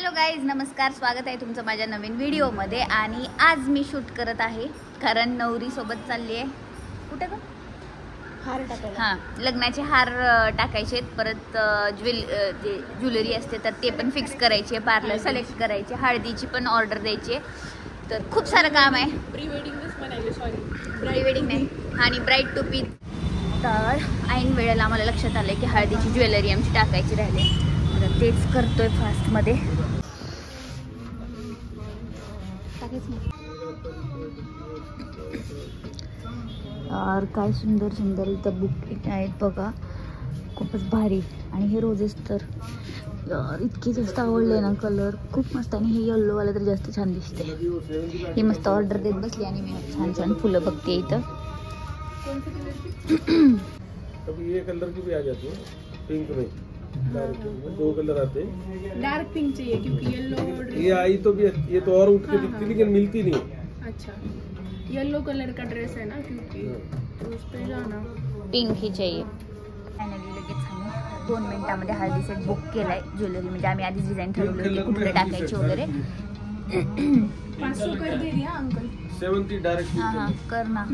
Hello guys, नमस्कार. स्वागत आहे तुमचं माझ्या नवीन व्हिडिओमध्ये. आणि आज मी शूट करत आहे कारण नवरी सोबत चालली आहे. कुठे का हार टाकायला. हां, लग्नाचे हार टाकायचे, परत जे ज्वेलरी असते तर ते पण फिक्स करायचे, पार्लर सिलेक्ट करायचे, हळदीची पण ऑर्डर द्यायची. तर खूप सारं काम आहे. प्री वेडिंगच म्हणाले, सॉरी प्री वेडिंग नाही, आणि ब्राईड टू बी. तर ऐन वेळेला आम्हाला लक्षात आलं की हळदीची ज्वेलरी आमची टाकायची राहिली. तर तेच करतोय फास्टमध्ये. यार काय सुंदर सुंदर इथं बुके आहेत बघा, खूपच भारी. आणि हे रोजेस तर यार इतके जास्त आवडले ना, कलर खूप मस्त. आणि हे येल्लोवाला तर जास्त छान दिसते. ही मस्त ऑर्डर देत बसली आणि मी छान छान फुलं बघते इथं. अभी ये कलर की भी आ जाती है, पिंक में दो कलर आते हैं। डार्क पिंक चाहिए क्योंकि येलो ये आई तो भी, ये तो और उठ के दिखती लेकिन मिलती नहीं। अच्छा, येलो कलर का ड्रेस है ना, क्योंकि तो उस पे जाना। पिंक ही चाहिए. फायनली लगेच आम्ही 2 मिनिटामध्ये हळदी सेट बुक केलाय. ज्वेलरी म्हणजे आम्ही आधीच डिझाईन ठरवली होती कुठले टाकायचे वगैरे. 500 कर दे दिया अंकल. 70 डायरेक्ट। हां हां, कर ना.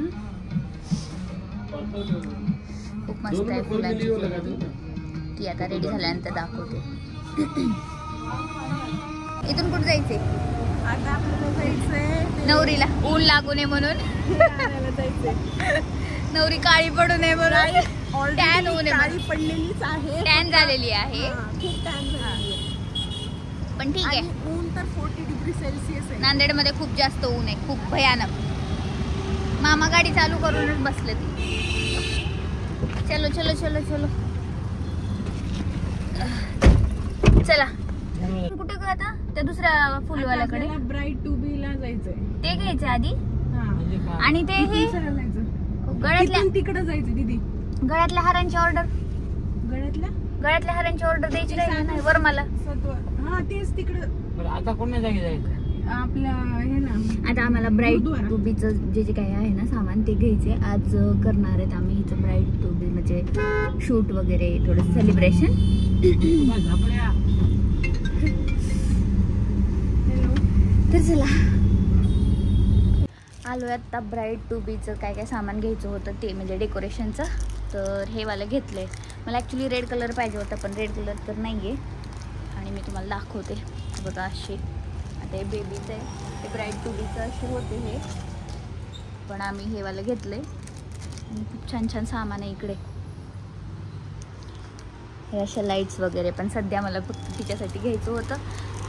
खूप मस्त आहे फुलांची ज्वेलरी. ती आता रेडी झाल्यानंतर दाखवते. इथून कुठं जायचंय? आता आपल्याला जायचंय नवरीला ऊन लागू नये म्हणून. फिरायला जायचंय. नवरी काळी पडू नये म्हणून. टॅन होऊ नये काळी म्हणून. पडलेलीच आहे, टॅन झालेली आहे, हा, खूप टॅन झाली आहे. पण ठीक आहे. आणि ऊन तर 40 डिग्री सेल्सिअस आहे. नांदेडमध्ये खूप जास्त ऊन आहे, खूप भयानक. मामा गाडी चालू करूनच बसले ती. चलो चलो चलो चलो, चला. कुठे ग आता? त्या दुसऱ्या फुलवाल्याकडे. ब्राईड टू बी ला जायचंय. ते घ्यायचे आधी. हा, आणि ते हे दुसऱ्याला जायचं. गळ्यातल्या तिकडे जायचं दीदी. गळ्यातल्या हारांची ऑर्डर. गळ्यातल्या हारांची ऑर्डर द्यायची राहिली नाही वर मला. हा, तेच तिकडं. आता कोणत्या जागी जायचं? आपल्या हे ना, आता आम्हाला ब्राईड गुरुद्वारा. टू बीचं जे जे काही आहे ना सामान ते घ्यायचे. आज करणार आहेत आम्ही हिचं ब्राईड टू बी म्हणजे शूट वगैरे, थोडंसं सेलिब्रेशन. तर चला, आलोय आता. ब्राईड टू बीचं काय काय सामान घ्यायचं होतं ते म्हणजे डेकोरेशनचं. तर हे वालं घेतलंय. मला ॲक्च्युली रेड कलर पाहिजे होता, पण रेड कलर तर नाही आहे. आणि मी तुम्हाला दाखवते बघा. असे आता हे बेबीचं आहे, ते ब्राईड टू बीचं असे होते हे, पण आम्ही हे वालं घेतलं आहे. आणि खूप छान छान सामान आहे इकडे. हे अशा लाईट्स वगैरे, पण सध्या मला फक्त तिच्यासाठी घ्यायचं होतं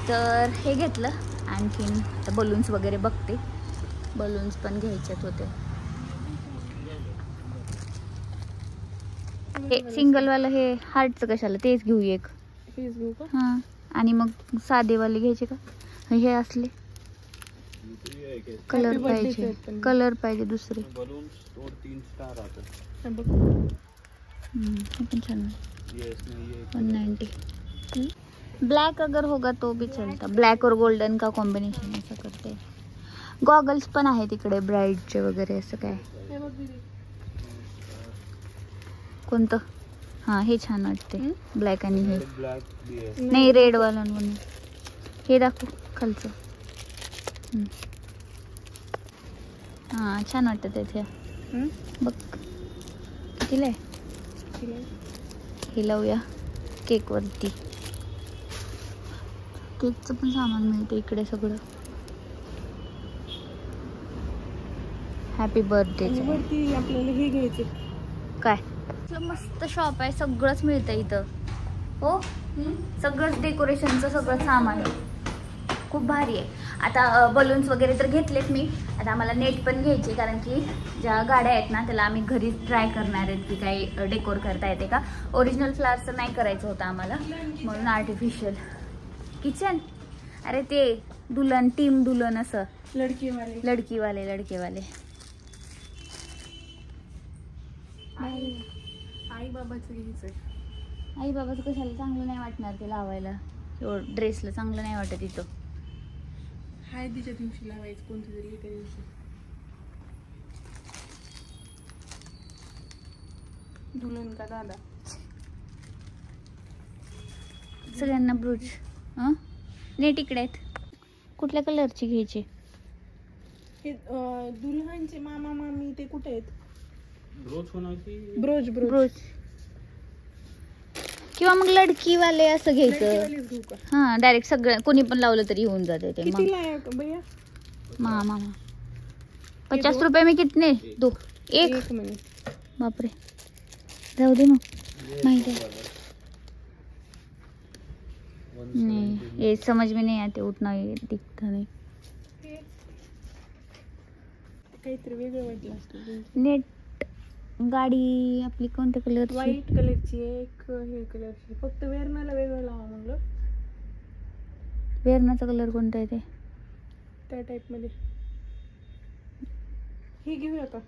तर हे घेतलं. आणखीन आता बलून्स वगैरे बघते, बलून्स पण घ्यायच्यात होते. हे सिंगलवालं हे हार्टचं कशाला, तेच घेऊ एक. फेसबुक. हां, आणि मग साधेवाले घ्यायचे का? हे असले कलर पाहिजे, कलर पाहिजे दुसरे. बलून्स और 3 स्टार आते हैं। हे पण छान आहे. 190. ब्लैक अगर होगा तो भी चलता. ब्लैक और गोल्डन का कॉम्बिनेशन असं करते. गॉगल्स पण आहे तिकडे ब्राईडचे वगैरे. असं काय कोणतं? हां, हे छान वाटते, ब्लॅक. आणि हे नाही, रेड वाला म्हणून हे दाखव खालचं. हां, छान वाटतं त्याचे. बघ कितीला आहे. हे लावूया केकवरती. केकचं पण सामान मिळतं इकडे सगळं. हॅपी बर्थडेचं. वरती आपल्याला हे घ्यायचं. काय मस्त शॉप आहे, सगळंच मिळतं इथं. हो, सगळंच डेकोरेशनचं सगळं सामान आहे, खूप भारी आहे. आता बलून्स वगैरे तर घेतलेत मी. आता आम्हाला नेट पण घ्यायचे, कारण की ज्या गाड्या आहेत ना त्याला आम्ही घरीच ट्राय करणार आहेत की काही डेकोर करता येते का. ओरिजिनल फ्लावर्सचं नाही करायचं होतं आम्हाला, म्हणून आर्टिफिशियल. किचन, अरे ते दुल्हन, टीम दुल्हन असं, लडकीवाले. लडकीवाले. आई बाबाचं घ्यायचंय. आई बाबाचं कशाला, चांगलं नाही वाटणार ते लावायला. ड्रेसला चांगलं नाही वाटत इथं. हळदीच्या दिवशी लावायचं, कोणत्या तरी एका दिवशी. दुल्हन का दादा. सगळ्यांना ब्रूच. नेट इकडे आहेत. कुठल्या कलरची घ्यायची? हे दुल्हनचे मामा मामी ते कुठे आहेत? ब्रोच होणार की ब्रोच ब्रोच ब्रोच किंवा मग लडकीवाले असं घ्यायचं. लडकीवालीच घेऊ का? हा डायरेक्ट सगळं कोणी पण लावलं तरी होऊन जाते ते. मग कितीला आहे भैया? मामा 50 रुपये में कितने? 2 एक. एक मिनिट. बापरे जाऊ दे मग. माहिती है नहीं, ये समझ में नहीं आते उतना, ये दिखता नहीं. काहीतरी वेगळं वाटलं असतं. नेट गाडी आपली कोणत्या कलरची? व्हाईट कलरची एक हे कलरची. फक्त वेरणाला वेगळं लावा म्हणलं. वेरणाचा कलर कोणता आहे ते? त्या टाइप मध्ये हे घेऊया का?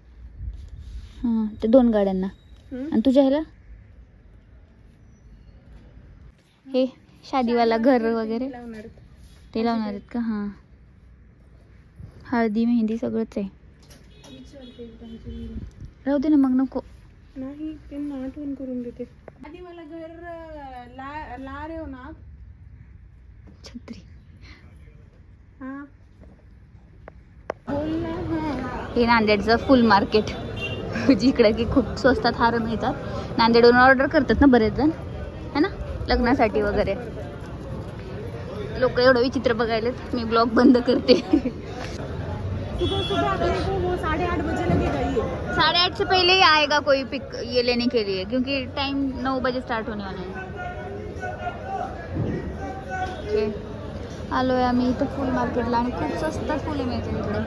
हां ते 2 गाड्यांना. आणि तुझ्या ह्याला हे शादीवाला घर वगैरे लावणार आहेत. ते लावणार आहेत का? हां हळदी मेहंदी सगळंच आहे. विचारते एकदा ह्याची. राहू दे ना मग, नको. नाही त्यांना आठवण करून देते. आधी मला घर ला रहे हो ना आप? छत्री. हाँ बोल ना. हाँ हे नांदेडचं फुल मार्केट जिकडे की खूप स्वस्तात हार मिळतात. नांदेडवरून ऑर्डर करतात ना बरेच जण है ना लग्नासाठी वगैरे. लोक एवढं विचित्र बघायलेत. मी ब्लॉग बंद करते. सुबह सुबह अपने को वो 8:30 बजे लगेगा ये. 8:30 से पहले ही आएगा कोई पिक ये लेने के लिए, क्योंकि टाइम 9 बजे स्टार्ट होने वाला है. आलोय आम्ही इथं फुल मार्केटला आणि खूप स्वस्त फुले मिळते इकडे.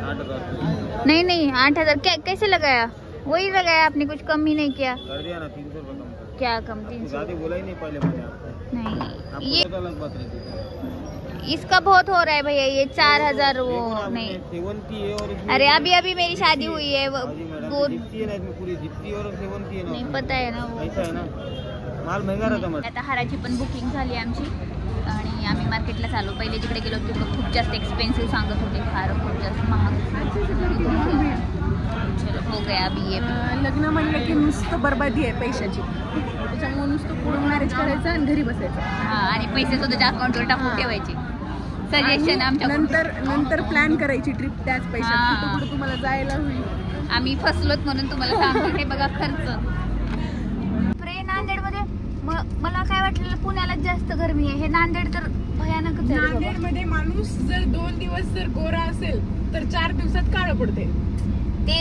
नहीं नहीं 8,000 कैसे लगाया? वही लगाया आपने, कुछ कम ही नहीं किया. कर दिया ना 300 रुपये कम. क्या कम? 300? ज्यादा बोला ही नहीं पहले मैंने आपको. नहीं ये आपको तो अलग बात रहती है. इसका बहुत हो रहा है भैया, ये 4,000 वो नहीं. 7 की है और इसमें अरे अभी अभी मेरी शादी हुई है वो जिप्सी है ना, इसमें पूरी जिप्सी और 7 की है नहीं ना. पता है ना वो. ऐसा है ना, माल महंगा रहता मत. आता हाराची पण बुकिंग झाली आमची आणि आम्ही मार्केटला चालू. पहिले जिकडे गेलो तिकडे खूप जास्त एक्सपेन्सिव्ह सांगत होते, फार खूप जास्त महाग. चलो हो गया अभी ये भी. लग्न म्हणलं की नुसतं बरबादी आहे पैशाची. त्याच्यामुळे नुसतं पुढे मॅरेज करायचं आणि घरी बसायचं. हा आणि पैसे स्वतःच्या अकाउंटवर टाकून ठेवायचे. सजेशन आमच्या नंतर प्लॅन करायची ट्रिप त्याच हा. पैशात. कुठं कुठं तुम्हाला जायला होईल. आम्ही फसलोत म्हणून तुम्हाला सांगतो. हे बघा खर्च. नांदेडमध्ये मला काय वाटलेलं पुण्याला जास्त गरमी आहे. हे नांदेड तर भयानकच आहे. नांदेड मध्ये माणूस जर 2 दिवस जर गोरा असेल तर 4 दिवसात काळं पडते. ते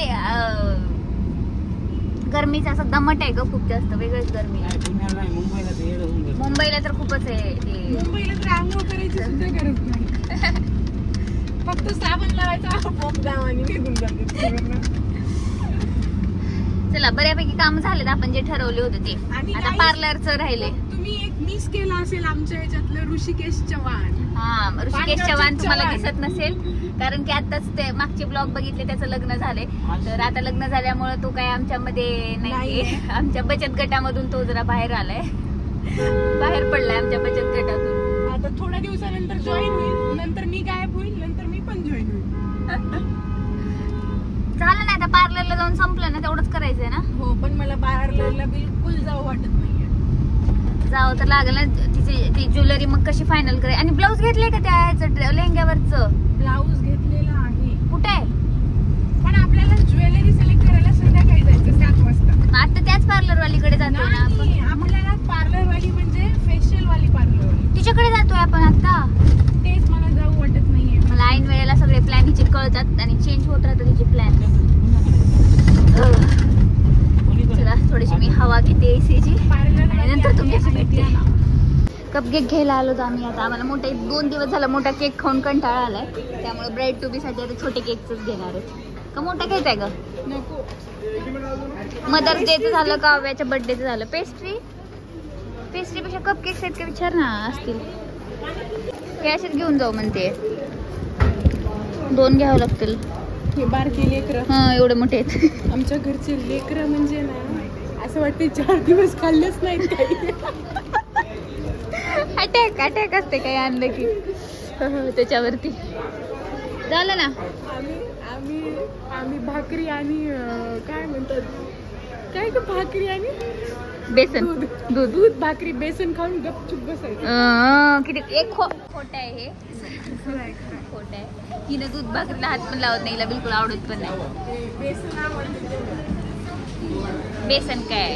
गरमीचा असं दमट आहे ग खूप जास्त. वेगळीच गरमी आहे. मुंबईला तर खूपच आहे. मुंबईला तर आंघोळ करायची सुद्धा गरज नाही. फक्त साबण लावायचा पॉप जाव आणि निघून जाते. चला बऱ्यापैकी काम झालेत आपण जे ठरवले होते ते. आणि आता पार्लरचं राहिले. तुम्ही एक मिस केला असेल आमच्या ह्याच्यातलं ऋषिकेश चव्हाण. हा ऋषिकेश चव्हाण तुम्हाला दिसत नसेल कारण की आताच ते मागचे ब्लॉग बघितले, त्याचं लग्न झालंय. तर आता लग्न झाल्यामुळे तो काय आमच्यामध्ये नाहीये. आमच्या बचत गटामधून तो जरा बाहेर आलाय. बाहेर पडलाय आमच्या बचत गटातून. आता थोड्या दिवसानंतर जॉईन होईल. नंतर मी गायब होईल. नंतर मी पण जॉईन होईल. झालं ना आता पार्लरला जाऊन संपलं ना, तेवढंच करायचंय ना. हो पण मला पार्लरला बिलकुल जावं वाटत नाहीये. जावं तर लागलं ना. तिची ती ज्वेलरी मग कशी फायनल करायची. आणि ब्लाऊज घेतले का त्या लेहंग्यावरचं? ब्लाऊज घेतलेला आहे. कुठे आहे? पण आपल्याला ज्वेलरी सिलेक्ट करायला संध्याकाळी जायचं 7 वाजता. आता त्याच पार्लर वालीकडे जातोय ना आपण. नाही, आपल्याला पार्लर वाली म्हणजे फेशियल वाली पार्लर वाली. तिच्याकडे जातोय आपण आता. तेच मला जाऊ वाटत नाहीये. मला ऐन वेळेला सगळे प्लॅन हिचे कळतात आणि चेंज होत राहतात तिचे प्लॅन. चला थोडीशी मी हवा घेते एसीची आणि नंतर तुमच्याशी भेटते. कपकेक घ्यायला आलो तर आम्ही. आता आम्हाला मोठा 2 दिवस झाला मोठा केक खाऊन कंटाळा आलाय. त्यामुळे ब्राईड टू बी साठी आता छोटे केकच घेणार आहे. का मोठा घ्यायचा आहे ग? नको. मदर्स डेचं झालं, काव्याच्या बर्थडेचं झालं. पेस्ट्रीपेक्षा कपकेक्स आहेत का विचार ना, असतील. हे असेच घेऊन जाऊ म्हणते. 2 घ्यावं लागतील. हे बारकी लेकरं. हा एवढे मोठे आहेत. आमच्या घरचे लेकरं म्हणजे ना असं वाटते 4 दिवस खाल्लेच नाहीत काही. अटॅक असते काही आणलं की त्याच्यावरती. झालं ना. आम्ही भाकरी आणि काय म्हणतात काय का भाकरी आणि बेसन दूध दूध भाकरी बेसन खाऊन गपचूप बसायचं. किती एक खोट आहे हे खोट आहे. हिनं दूध भाकरीला हात पण लावत नाही, हिला बिलकुल आवडत पण नाही. बेसन आवडते. बेसन काय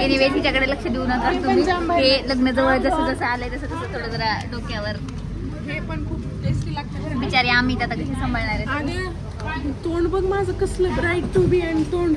एनिवे तिच्याकडे लक्ष देऊ नका तुम्ही. हे लग्न जवळ जसं जसं आलंय तसं तसं थोडं जरा डोक्यावर. हे पण खूप टेस्टी लागतं. बिचारी आम्ही आता कशी सांभाळणार आहे. आणि तोंड बघ माझं कसलं ब्राईट टू बी अँड तोंड.